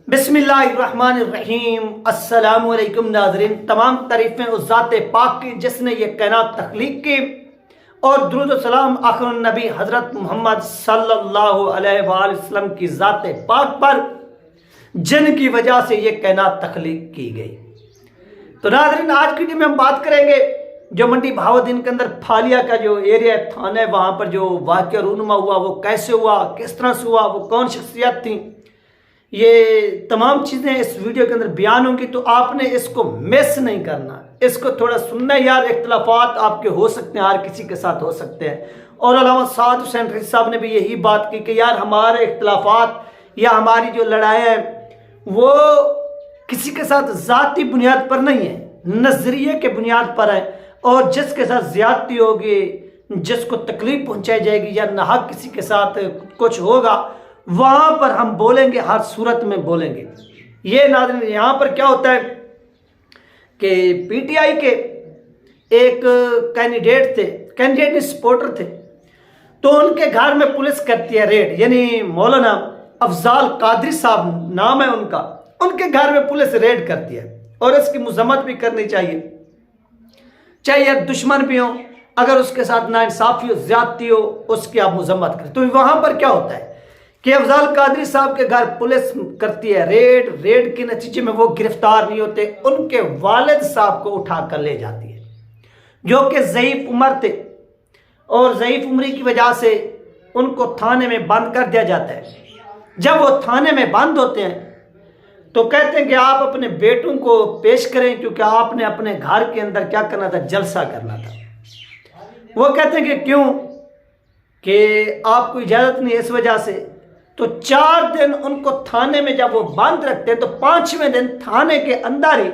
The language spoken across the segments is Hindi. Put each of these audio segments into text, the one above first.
बिस्मिल्लाहिर्रहमानिर्रहीम। अस्सलामुअलैकुम नाज़रीन, तमाम तारीफ़ें उस ज़ात पाक की जिसने ये कायनात तख्लीक की और दुरूद व सलाम आखिरुन नबी हज़रत मोहम्मद सल्लल्लाहु अलैहि वसल्लम की ज़ात पाक पर जिनकी वजह से ये कायनात तख्लीक की गई। तो नाज़रीन, आज की वीडियो में हम बात करेंगे जो मंडी बहाउद्दीन के अंदर फालिया का जो एरिया थाना है, वहाँ पर जो वाक़या रूनुमा हुआ वो कैसे हुआ, किस तरह से हुआ, वो कौन शख्सियत थी, ये तमाम चीज़ें इस वीडियो के अंदर बयान होंगी। तो आपने इसको मिस नहीं करना, इसको थोड़ा सुनना यार। इख्तलाफात आपके हो सकते हैं, हर किसी के साथ हो सकते हैं। और अल्लामा साद हुसैन रिज़वी साहब ने भी यही बात की कि यार हमारे इख्तलाफात या हमारी जो लड़ाई है वो किसी के साथ ज़ाती बुनियाद पर नहीं है, नज़रिए के बुनियाद पर है। और जिसके साथ ज़्यादती होगी, जिसको तकलीफ पहुँचाई जाएगी या नाहक किसी के साथ कुछ होगा, वहाँ पर हम बोलेंगे, हर सूरत में बोलेंगे। ये नाज़रीन, यहाँ पर क्या होता है कि पीटीआई के एक कैंडिडेट सपोर्टर थे, तो उनके घर में पुलिस करती है रेड। यानी मौलाना अफजाल कादरी साहब नाम है उनका, उनके घर में पुलिस रेड करती है और इसकी मजम्मत भी करनी चाहिए, चाहे दुश्मन भी हो, अगर उसके साथ नाइंसाफी हो, ज्यादती हो, उसकी आप मजम्मत करें। तो वहां पर क्या होता है कि अफजाल कादरी साहब के घर पुलिस करती है रेड के नतीजे में वो गिरफ्तार नहीं होते, उनके वालिद साहब को उठा कर ले जाती है, जो कि ज़ईफ उम्र थे और ज़ईफ उम्री की वजह से उनको थाने में बंद कर दिया जाता है। जब वो थाने में बंद होते हैं तो कहते हैं कि आप अपने बेटों को पेश करें, क्योंकि आपने अपने घर के अंदर क्या करना था, जलसा करना था। वो कहते हैं कि क्यों, कि आपको इजाज़त नहीं है इस वजह से। तो 4 दिन उनको थाने में जब वो बंद रखते हैं तो 5वें दिन थाने के अंदर ही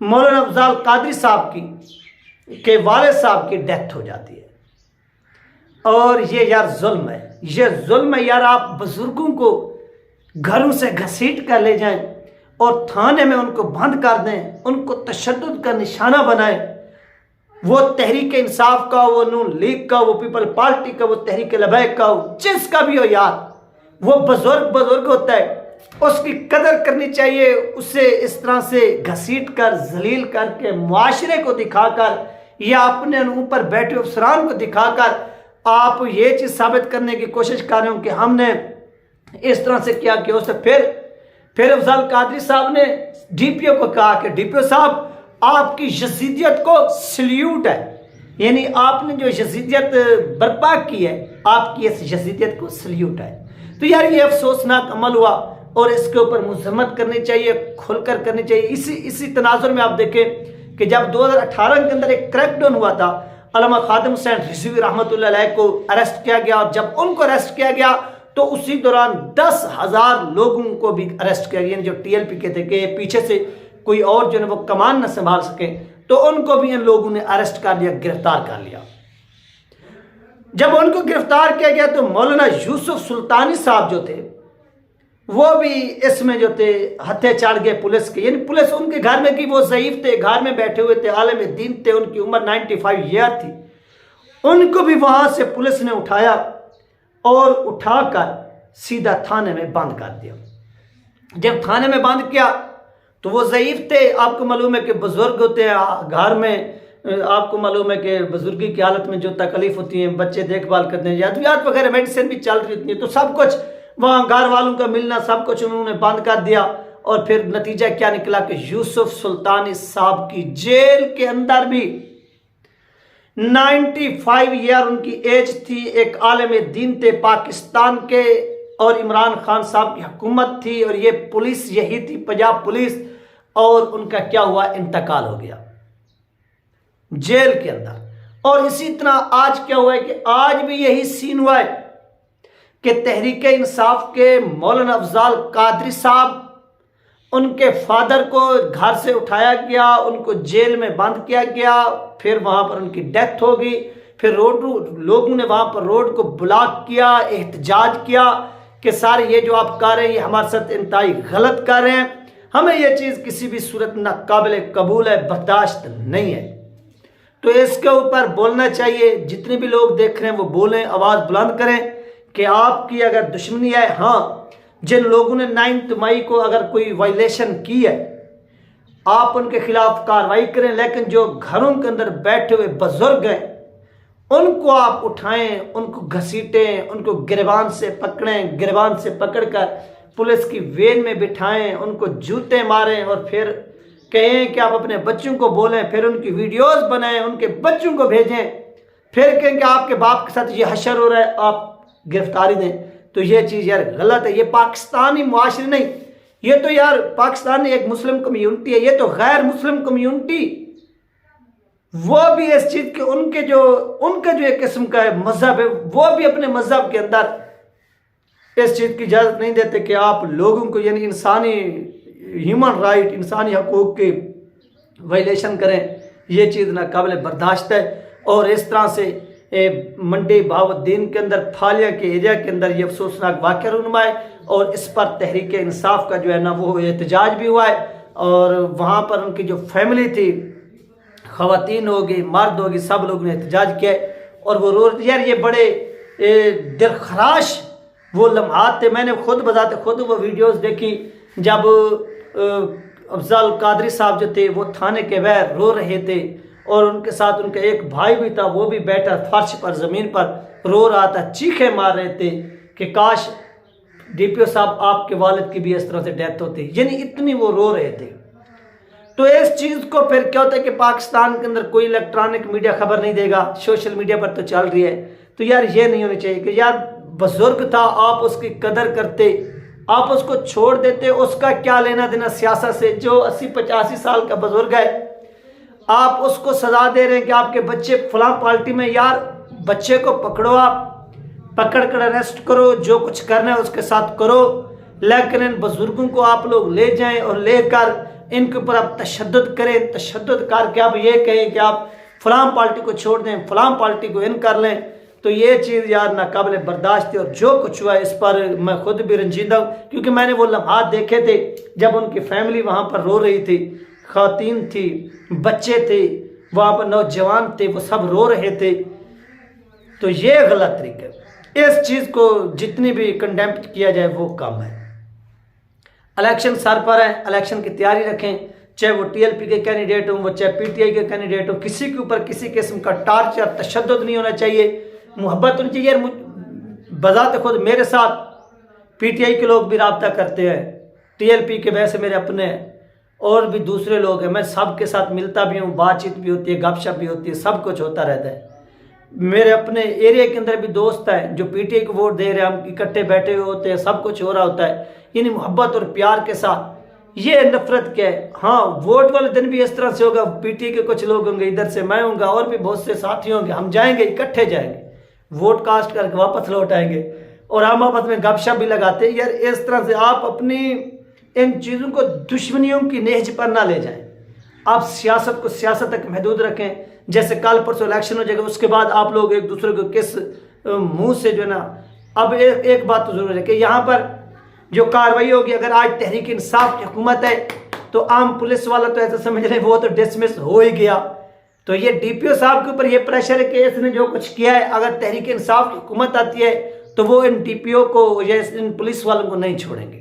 मौलाना अफजाल कादरी साहब के वालिद साहब की डेथ हो जाती है। और ये यार जुल्म है, ये जुल्म है यार। आप बुजुर्गों को घरों से घसीट कर ले जाएं और थाने में उनको बंद कर दें, उनको तशद्दुद का निशाना बनाएं। वो तहरीक इंसाफ का, वो नून लीग का, वो पीपल पार्टी का, वो तहरीक लबैक का हो, जिसका भी हो यार, वो बुजुर्ग होता है, उसकी कदर करनी चाहिए। उसे इस तरह से घसीट कर, जलील करके, मुआशरे को दिखाकर या अपने ऊपर बैठे अफसरान को दिखाकर आप ये चीज़ साबित करने की कोशिश कर रहे हो कि हमने इस तरह से क्या किया। उससे फिर अफजाल कादरी साहब ने डीपीओ को कहा कि डीपीओ साहब, आपकी यजीदियत को सल्यूट है, यानी आपने जो यजीदियत बर्पा की है, आपकी इस यजीदियत को सल्यूट है। तो यार ये अफसोसनाक अमल हुआ और इसके ऊपर मजम्मत करनी चाहिए, खुलकर करनी चाहिए। इसी तनाजुर में आप देखें कि जब 2018 के अंदर एक क्रैकडाउन हुआ था, अल्लामा खादिम हुसैन रिज़वी रहमतुल्लाह अलैह को अरेस्ट किया गया, और जब उनको अरेस्ट किया गया तो उसी दौरान 10,000 लोगों को भी अरेस्ट किया गया, जो टीएलपी के थे कि पीछे से कोई और जो है वो कमान न संभाल सके, तो उनको भी इन लोगों ने अरेस्ट कर लिया, गिरफ्तार कर लिया। जब उनको गिरफ्तार किया गया तो मौलाना यूसुफ सुल्तानी साहब जो थे वो भी इसमें जो थे हत्थे चढ़ गए पुलिस के। यानी पुलिस उनके घर में की, वो ज़ईफ थे, घर में बैठे हुए थे, आलिम दीन थे, उनकी उम्र 95 ईयर थी। उनको भी वहां से पुलिस ने उठाया और उठाकर सीधा थाने में बंद कर दिया। जब थाने में बंद किया तो वो ज़ईफ थे, आपको मालूम है कि बुजुर्ग होते हैं घर में, आपको मालूम है कि बुजुर्गी की हालत में जो तकलीफ होती है, बच्चे देखभाल करते हैं, यादवियात वगैरह मेडिसिन भी चल रही होती है, तो सब कुछ वहाँ घर वालों का मिलना सब कुछ उन्होंने बंद कर दिया। और फिर नतीजा क्या निकला कि यूसुफ सुल्तानी साहब की जेल के अंदर भी 95 ईयर उनकी एज थी, एक आलिम दीन थे पाकिस्तान के, और इमरान खान साहब की हुकूमत थी, और ये पुलिस यही थी, पंजाब पुलिस, और उनका क्या हुआ, इंतकाल हो गया जेल के अंदर। और इसी तरह आज क्या हुआ है कि आज भी यही सीन हुआ है कि तहरीक इंसाफ के मौलाना अफजाल कादरी साहब, उनके फादर को घर से उठाया गया, उनको जेल में बंद किया गया, फिर वहाँ पर उनकी डेथ हो गई। फिर लोगों ने वहाँ पर रोड को ब्लॉक किया, एहतजाज किया कि सारे ये जो आप कर रहे हैं ये हमारे साथ इंतहाई गलत कर रहे हैं, हमें ये चीज़ किसी भी सूरत ना काबिल कबूल है, बर्दाश्त नहीं है। तो इसके ऊपर बोलना चाहिए, जितने भी लोग देख रहे हैं वो बोलें, आवाज़ बुलंद करें कि आपकी अगर दुश्मनी है, हाँ जिन लोगों ने 9 मई को अगर कोई वायलेशन की है, आप उनके खिलाफ कार्रवाई करें, लेकिन जो घरों के अंदर बैठे हुए बुजुर्ग हैं उनको आप उठाएं, उनको घसीटें, उनको गिरबान से पकड़ें, गिरबान से पकड़कर पुलिस की वेन में बिठाएं, उनको जूते मारें और फिर कहें कि आप अपने बच्चों को बोलें, फिर उनकी वीडियोस बनाएं, उनके बच्चों को भेजें, फिर कहें कि आपके बाप के साथ ये हशर हो रहा है, आप गिरफ्तारी दें। तो ये चीज़ यार गलत है। ये पाकिस्तानी मुआशरे नहीं, ये तो यार पाकिस्तान एक मुस्लिम कम्युनिटी है, ये तो गैर मुस्लिम कम्युनिटी, वो भी इस चीज़ के उनका जो एक किस्म का मजहब है, वो भी अपने मजहब के अंदर इस चीज़ की इजाज़त नहीं देते कि आप लोगों को यानी इंसानी ह्यूमन राइट, इंसानी हकूक़ के वायलेशन करें। ये चीज़ नाकाबिल बर्दाश्त है। और इस तरह से मंडी बहाउद्दीन के अंदर फालिया के एरिया के अंदर ये अफसोसनाक वाक़या रूनुमा है और इस पर तहरीक इंसाफ का जो है ना वो एहतजाज भी हुआ है। और वहाँ पर उनकी जो फैमिली थी, ख़वातीन होगी, मर्द होगी, सब लोगों ने एहतजाज किया और वो रो यार ये बड़े दिलखराश वो लम्हात थे। मैंने खुद बजाते खुद वो वीडियोस देखी जब अफजल कादरी साहब जो थे वो थाने के बाहर रो रहे थे और उनके साथ उनका एक भाई भी था, वो भी बैठा फर्श पर ज़मीन पर रो रहा था, चीखें मार रहे थे कि काश DPO साहब आपके वालिद की भी इस तरह से डेथ होती, यानी इतनी वो रो रहे थे। तो इस चीज़ को फिर क्या होता है कि पाकिस्तान के अंदर कोई इलेक्ट्रॉनिक मीडिया खबर नहीं देगा, सोशल मीडिया पर तो चल रही है। तो यार ये नहीं होनी चाहिए कि यार बुजुर्ग था, आप उसकी कदर करते, आप उसको छोड़ देते, उसका क्या लेना देना सियासत से। जो 80-85 साल का बुजुर्ग है, आप उसको सजा दे रहे हैं कि आपके बच्चे फलां पार्टी में। यार बच्चे को पकड़ो, आप पकड़ कर अरेस्ट करो, जो कुछ करना है उसके साथ करो, लेकिन इन बुजुर्गों को आप लोग ले जाएं और लेकर इनके ऊपर आप तशद्दुद करें, तशद्दुद करके आप ये कहें कि आप फलां पार्टी को छोड़ दें, फलां पार्टी को इन कर लें। तो ये चीज़ यार नाकाबिल बर्दाश्त थी। और जो कुछ हुआ इस पर मैं खुद भी रंजीदा हूँ, क्योंकि मैंने वो लम्हात देखे थे जब उनकी फैमिली वहाँ पर रो रही थी, ख़वातीन थी, बच्चे थे, वहाँ पर नौजवान थे, वो सब रो रहे थे। तो ये गलत तरीका है। इस चीज़ को जितनी भी कंडेम किया जाए वो कम है। इलेक्शन सर पर है, इलेक्शन की तैयारी रखें, चाहे वो TLP के कैंडिडेट हों, वो चाहे PTI के कैंडिडेट हों, किसी के ऊपर किसी किस्म का टार्चर तशद्दुद नहीं होना चाहिए, मोहब्बत होनी चाहिए। बजाते खुद मेरे साथ PTI के लोग भी रब्ता करते हैं, TLP के वैसे मेरे अपने और भी दूसरे लोग हैं, मैं सब के साथ मिलता भी हूँ, बातचीत भी होती है, गपशप भी होती है, सब कुछ होता रहता है। मेरे अपने एरिया के अंदर भी दोस्त हैं जो PTI को वोट दे रहे हैं, हम इकट्ठे बैठे हुए होते हैं, सब कुछ हो रहा होता है, यानी मोहब्बत और प्यार के साथ। ये नफरत क्या है? हाँ, वोट वाले दिन भी इस तरह से होगा, PTI के कुछ लोग होंगे, इधर से मैं होंगे और भी बहुत से साथी होंगे, हम जाएंगे, इकट्ठे जाएंगे, वोट कास्ट करके वापस लौट आएंगे और हम आपस में गपशप भी लगाते हैं। यार इस तरह से आप अपनी इन चीज़ों को दुश्मनियों की नेज पर ना ले जाएं। आप सियासत को सियासत तक महदूद रखें। जैसे कल परसों इलेक्शन हो जाएगा, उसके बाद आप लोग एक दूसरे को किस मुंह से जो है ना। अब एक बात तो जरूर है कि यहाँ पर जो कार्रवाई होगी, अगर आज तहरीक इंसाफ की हुकूमत है तो आम पुलिस वाला तो ऐसा समझ रहे वो तो डिसमिस हो ही गया। तो ये DPO साहब के ऊपर ये प्रेशर है कि इसने जो कुछ किया है, अगर तहरीक इंसाफ की हुकूमत आती है तो वो इन DPO को या इन पुलिस वालों को नहीं छोड़ेंगे।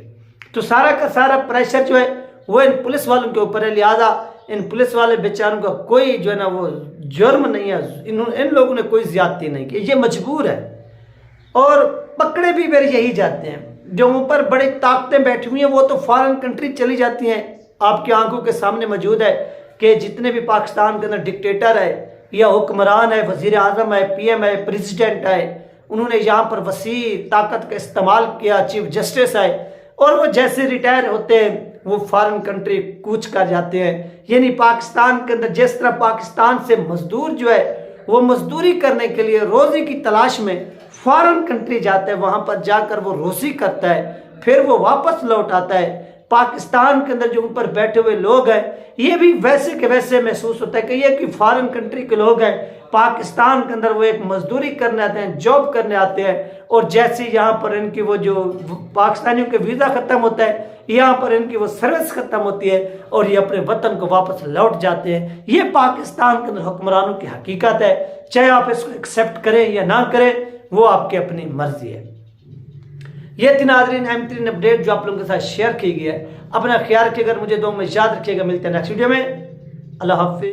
तो सारा का सारा प्रेशर जो है वो इन पुलिस वालों के ऊपर है। लिहाजा इन पुलिस वाले बेचारों का कोई जो है ना वो जुर्म नहीं है, इन लोगों ने कोई ज्यादती नहीं की, ये मजबूर है। और पकड़े भी मेरे यही जाते हैं, जो ऊपर बड़ी ताकतें बैठी हुई हैं वो तो फॉरेन कंट्री चली जाती हैं। आपकी आंखों के सामने मौजूद है कि जितने भी पाकिस्तान के अंदर डिक्टेटर है या हुक्मरान है, वजीर आजम है, PM है, प्रेसिडेंट है, उन्होंने यहाँ पर वसी ताकत का इस्तेमाल किया, चीफ जस्टिस है, और वो जैसे रिटायर होते हैं वो फॉरेन कंट्री कूच कर जाते हैं। यानी पाकिस्तान के अंदर जिस तरह पाकिस्तान से मजदूर जो है वो मजदूरी करने के लिए रोज़ी की तलाश में फॉरेन कंट्री जाता है, वहाँ पर जाकर वो रोज़ी करता है, फिर वो वापस लौट आता है। पाकिस्तान के अंदर जो ऊपर बैठे हुए लोग हैं ये भी वैसे के वैसे महसूस होता है कि ये कि फॉरेन कंट्री के लोग हैं, पाकिस्तान के अंदर वो एक मजदूरी करने आते हैं, जॉब करने आते हैं, और जैसे यहाँ पर इनकी वो जो पाकिस्तानियों के वीज़ा ख़त्म होता है, यहाँ पर इनकी वो सर्विस ख़त्म होती है और ये अपने वतन को वापस लौट जाते हैं। ये पाकिस्तान के अंदर हुक्मरानों की हकीकत है, चाहे आप इसको एक्सेप्ट करें या ना करें, वो आपकी अपनी मर्जी है। ये थी नाज़रीन अहम अपडेट जो आप लोगों के साथ शेयर की गई है। अपना ख्याल रखिएगा, मुझे दुआ में याद रखिएगा। मिलते हैं नेक्स्ट वीडियो में। अल्लाह हाफिज़।